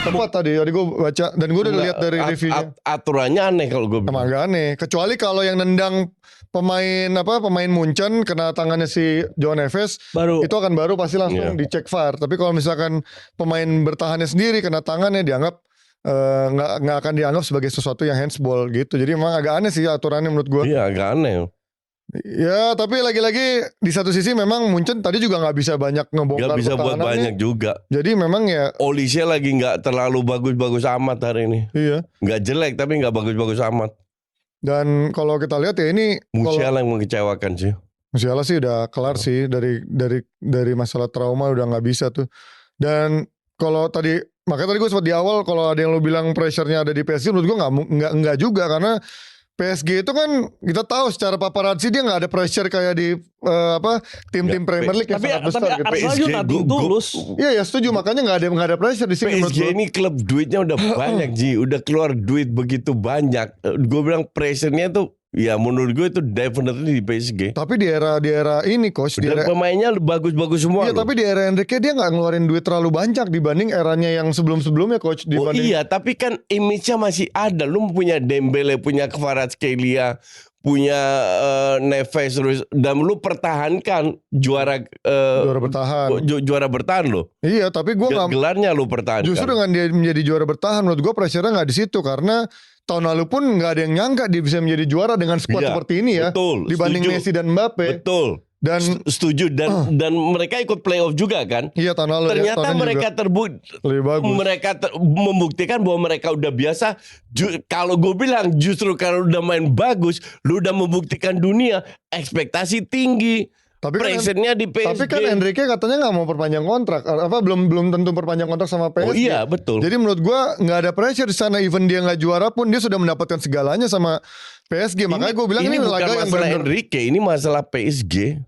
Tepat tadi gue baca dan gue udah lihat dari reviewnya. Aturannya aneh kalau gue bilang. Emang agak aneh. Kecuali kalau yang nendang pemain Munchen kena tangannya si João Neves, itu akan baru pasti langsung dicek VAR. Tapi kalau misalkan pemain bertahannya sendiri kena tangannya dianggap nggak akan dianggap sebagai sesuatu yang handsball gitu. Jadi emang agak aneh sih aturannya menurut gue. Iya agak aneh. Ya tapi lagi-lagi di satu sisi memang Munchen tadi juga nggak bisa banyak ngebongkar pertahanannya. Gak bisa buat banyak juga. Jadi memang ya Olise lagi nggak terlalu bagus-bagus amat hari ini. Iya. Nggak jelek tapi nggak bagus-bagus amat. Dan kalau kita lihat ya ini Musiala yang mengecewakan sih. Musiala sih udah kelar sih dari masalah trauma udah nggak bisa tuh. Dan kalau tadi makanya tadi gue sempat di awal kalau ada yang lo bilang pressure-nya ada di PSG menurut gue nggak juga karena PSG itu kan kita tahu secara paparazzi dia nggak ada pressure kayak di tim-tim Premier League yang sangat besar gitu. PSG tulus. Iya ya setuju makanya nggak ada pressure di sini. PSG ini klub duitnya udah banyak Ji, udah keluar duit begitu banyak. Gue bilang pressure-nya tuh ya menurut gue itu definitely di PSG. Tapi di era ini coach, di era pemainnya bagus-bagus semua. Iya, tapi di era Enrique dia nggak ngeluarin duit terlalu banyak dibanding eranya yang sebelum-sebelumnya coach. Oh iya, tapi kan image-nya masih ada. Lu punya Dembele, punya Kvaratskhelia, punya Neves terus dan lu pertahankan juara bertahan. Juara bertahan lo. Iya, tapi gue nggak gelarnya lu pertahankan. Justru dengan dia menjadi juara bertahan menurut gue pressure-nya nggak di situ karena tahun lalu pun nggak ada yang nyangka dia bisa menjadi juara dengan skuad seperti ini ya. Betul, dibanding setuju. Messi dan Mbappe. Betul. Dan setuju dan mereka ikut playoff juga kan. Iya tahun lalu. Ternyata ya, mereka mereka membuktikan bahwa mereka udah biasa. Kalau gue bilang justru kalau udah main bagus, lu udah membuktikan dunia, ekspektasi tinggi. Tapi pressure-nya di PSG. Tapi kan Enrique katanya nggak mau perpanjang kontrak. Belum tentu perpanjang kontrak sama PSG. Oh iya betul. Jadi menurut gue nggak ada pressure di sana. Even dia nggak juara pun dia sudah mendapatkan segalanya sama PSG. Makanya gue bilang ini bukan laga yang masalah Enrique, ini masalah PSG.